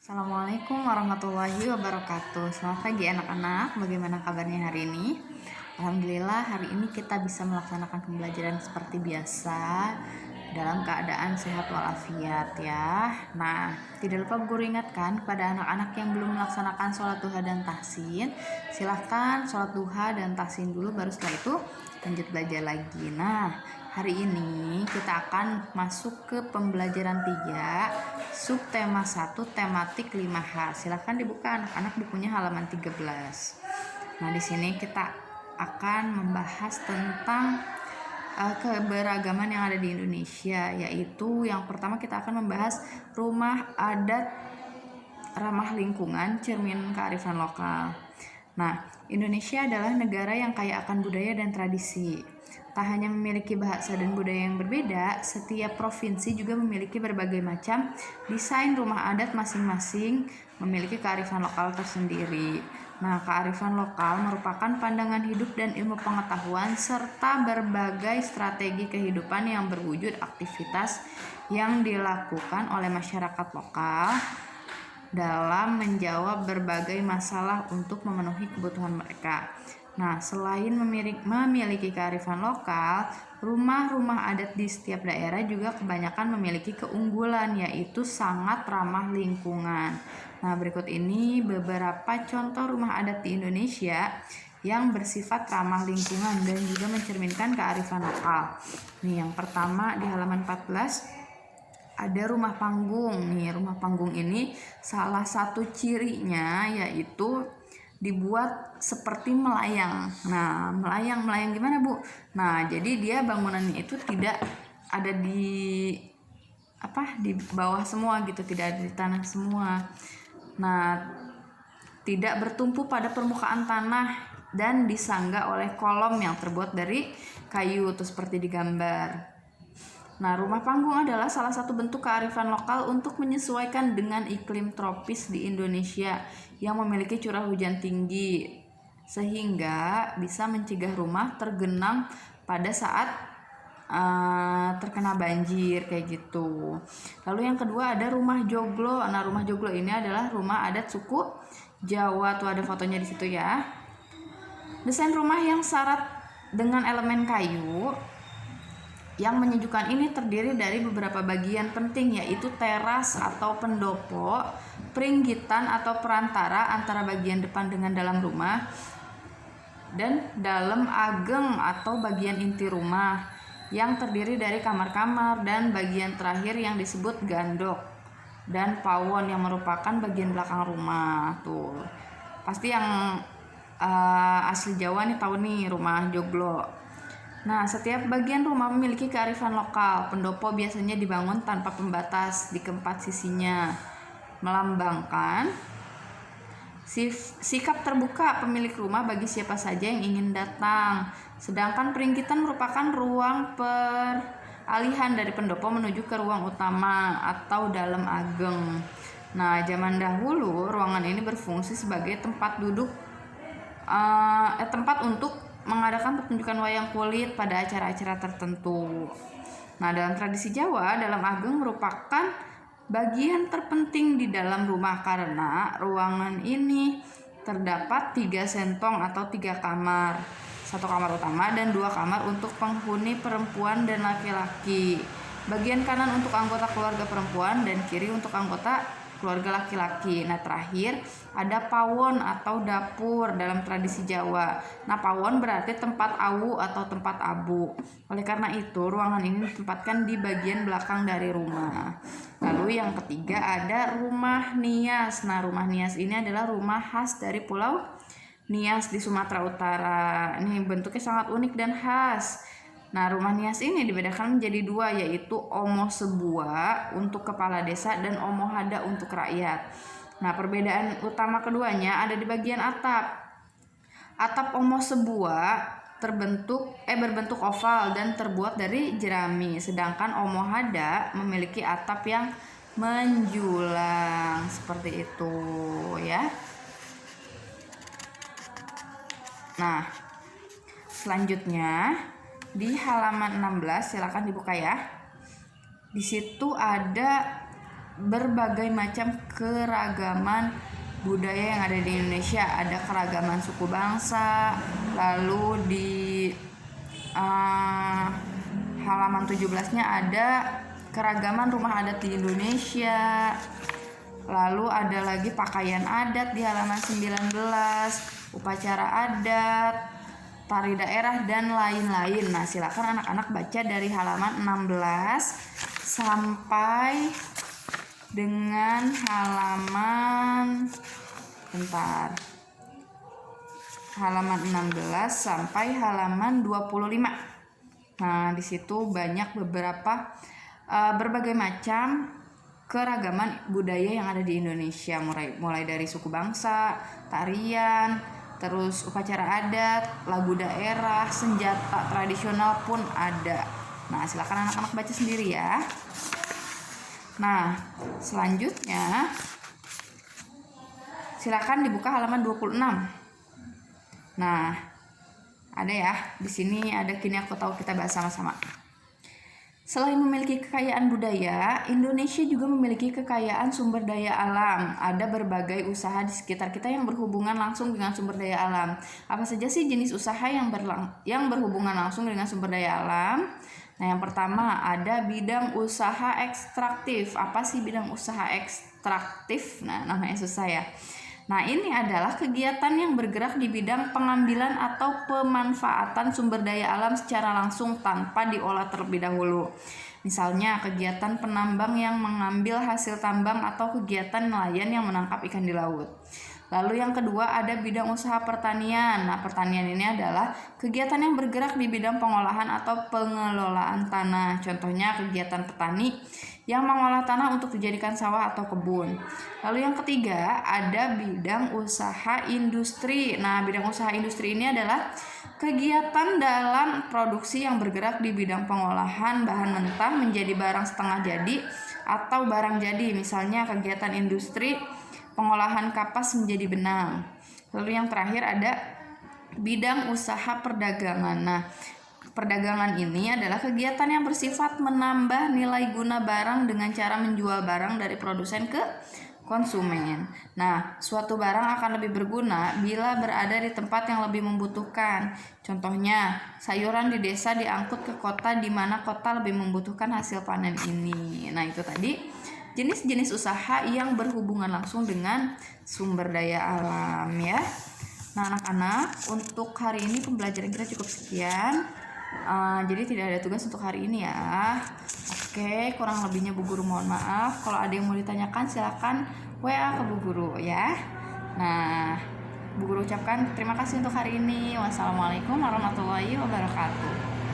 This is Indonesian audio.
Assalamualaikum warahmatullahi wabarakatuh. Selamat pagi anak-anak, bagaimana kabarnya hari ini? Alhamdulillah hari ini kita bisa melaksanakan pembelajaran seperti biasa dalam keadaan sehat walafiat ya. Nah, tidak lupa guru ingatkan kepada anak-anak yang belum melaksanakan sholat duha dan tahsin, silahkan sholat duha dan tahsin dulu, baru setelah itu lanjut belajar lagi. Nah, hari ini kita akan masuk ke pembelajaran 3, subtema 1, tematik 5H. Silahkan dibuka anak-anak bukunya halaman 13. Nah, di sini kita akan membahas tentang keberagaman yang ada di Indonesia, yaitu yang pertama kita akan membahas rumah adat ramah lingkungan, cermin kearifan lokal. Nah, Indonesia adalah negara yang kaya akan budaya dan tradisi. Tak hanya memiliki bahasa dan budaya yang berbeda, setiap provinsi juga memiliki berbagai macam desain rumah adat masing-masing memiliki kearifan lokal tersendiri. Nah, kearifan lokal merupakan pandangan hidup dan ilmu pengetahuan serta berbagai strategi kehidupan yang berwujud aktivitas yang dilakukan oleh masyarakat lokal dalam menjawab berbagai masalah untuk memenuhi kebutuhan mereka. Nah, selain memiliki kearifan lokal, rumah-rumah adat di setiap daerah juga kebanyakan memiliki keunggulan, yaitu sangat ramah lingkungan. Nah, berikut ini beberapa contoh rumah adat di Indonesia yang bersifat ramah lingkungan dan juga mencerminkan kearifan lokal. Nih, yang pertama di halaman 14 ada rumah panggung. Nih, rumah panggung ini salah satu cirinya yaitu dibuat seperti melayang. Nah, melayang gimana, Bu? Nah, jadi dia bangunannya itu tidak ada di bawah semua gitu, tidak ada di tanah semua. Nah, tidak bertumpu pada permukaan tanah dan disangga oleh kolom yang terbuat dari kayu, tuh seperti di gambar. Nah, rumah panggung adalah salah satu bentuk kearifan lokal untuk menyesuaikan dengan iklim tropis di Indonesia yang memiliki curah hujan tinggi, sehingga bisa mencegah rumah tergenang pada saat terkena banjir kayak gitu. Lalu yang kedua ada rumah joglo. Nah, rumah joglo ini adalah rumah adat suku Jawa. Tuh ada fotonya di situ ya. Desain rumah yang syarat dengan elemen kayu yang menyejukkan ini terdiri dari beberapa bagian penting, yaitu teras atau pendopo, peringgitan atau perantara antara bagian depan dengan dalam rumah, dan dalam ageng atau bagian inti rumah yang terdiri dari kamar-kamar, dan bagian terakhir yang disebut gandok dan pawon yang merupakan bagian belakang rumah. Tuh pasti yang asli Jawa nih tahu nih rumah joglo. Nah, setiap bagian rumah memiliki kearifan lokal. Pendopo biasanya dibangun tanpa pembatas di keempat sisinya, melambangkan sikap terbuka pemilik rumah bagi siapa saja yang ingin datang. Sedangkan peringgitan merupakan ruang peralihan dari pendopo menuju ke ruang utama atau dalam ageng. Nah, zaman dahulu ruangan ini berfungsi sebagai tempat untuk mengadakan pertunjukan wayang kulit pada acara-acara tertentu. Nah, dalam tradisi Jawa, dalam ageng merupakan bagian terpenting di dalam rumah karena ruangan ini terdapat 3 sentong atau 3 kamar. 1 kamar utama dan 2 kamar untuk penghuni perempuan dan laki-laki. Bagian kanan untuk anggota keluarga perempuan dan kiri untuk anggota keluarga laki-laki. Nah, terakhir ada pawon atau dapur dalam tradisi Jawa. Nah, pawon berarti tempat awu atau tempat abu. Oleh karena itu, ruangan ini ditempatkan di bagian belakang dari rumah. Lalu yang ketiga ada rumah nias. Nah, rumah nias ini adalah rumah khas dari Pulau Nias di Sumatera Utara. Ini bentuknya sangat unik dan khas. Nah, rumah nias ini dibedakan menjadi 2, yaitu omo sebua untuk kepala desa dan omo hada untuk rakyat. Nah, perbedaan utama keduanya ada di bagian atap. Atap omo sebua berbentuk oval dan terbuat dari jerami, sedangkan omo hada memiliki atap yang menjulang seperti itu ya. Nah, selanjutnya di halaman 16 silakan dibuka ya. Di situ ada berbagai macam keragaman budaya yang ada di Indonesia. Ada keragaman suku bangsa. Lalu di halaman 17-nya ada keragaman rumah adat di Indonesia. Lalu ada lagi pakaian adat di halaman 19, upacara adat, tari daerah, dan lain-lain. Nah, silakan anak-anak baca dari halaman 16 sampai dengan halaman halaman 16 sampai halaman 25. Nah, di situ banyak berbagai macam keragaman budaya yang ada di Indonesia, mulai dari suku bangsa, tarian, terus upacara adat, lagu daerah, senjata tradisional pun ada. Nah, silakan anak-anak baca sendiri ya. Nah, selanjutnya silakan dibuka halaman 26. Nah, ada ya, di sini ada Kini Aku Tahu, kita bahas sama-sama. Selain memiliki kekayaan budaya, Indonesia juga memiliki kekayaan sumber daya alam. Ada berbagai usaha di sekitar kita yang berhubungan langsung dengan sumber daya alam. Apa saja sih jenis usaha yang berhubungan langsung dengan sumber daya alam? Nah, yang pertama ada bidang usaha ekstraktif. Apa sih bidang usaha ekstraktif? Nah, namanya susah ya. Nah, ini adalah kegiatan yang bergerak di bidang pengambilan atau pemanfaatan sumber daya alam secara langsung tanpa diolah terlebih dahulu. Misalnya, kegiatan penambang yang mengambil hasil tambang atau kegiatan nelayan yang menangkap ikan di laut. Lalu yang kedua ada bidang usaha pertanian. Nah, pertanian ini adalah kegiatan yang bergerak di bidang pengolahan atau pengelolaan tanah. Contohnya kegiatan petani yang mengolah tanah untuk dijadikan sawah atau kebun. Lalu yang ketiga ada bidang usaha industri. Nah, bidang usaha industri ini adalah kegiatan dalam produksi yang bergerak di bidang pengolahan bahan mentah menjadi barang setengah jadi atau barang jadi. Misalnya kegiatan industri pengolahan kapas menjadi benang. Lalu yang terakhir ada bidang usaha perdagangan. Nah, perdagangan ini adalah kegiatan yang bersifat menambah nilai guna barang dengan cara menjual barang dari produsen ke konsumen. Nah, suatu barang akan lebih berguna bila berada di tempat yang lebih membutuhkan. Contohnya, sayuran di desa diangkut ke kota di mana kota lebih membutuhkan hasil panen ini. Nah, itu tadi jenis-jenis usaha yang berhubungan langsung dengan sumber daya alam ya. Nah, anak-anak, untuk hari ini pembelajaran kita cukup sekian. Jadi tidak ada tugas untuk hari ini ya. Oke, kurang lebihnya Bu Guru mohon maaf. Kalau ada yang mau ditanyakan silakan WA ke Bu Guru ya. Nah, Bu Guru ucapkan terima kasih untuk hari ini. Wassalamualaikum warahmatullahi wabarakatuh.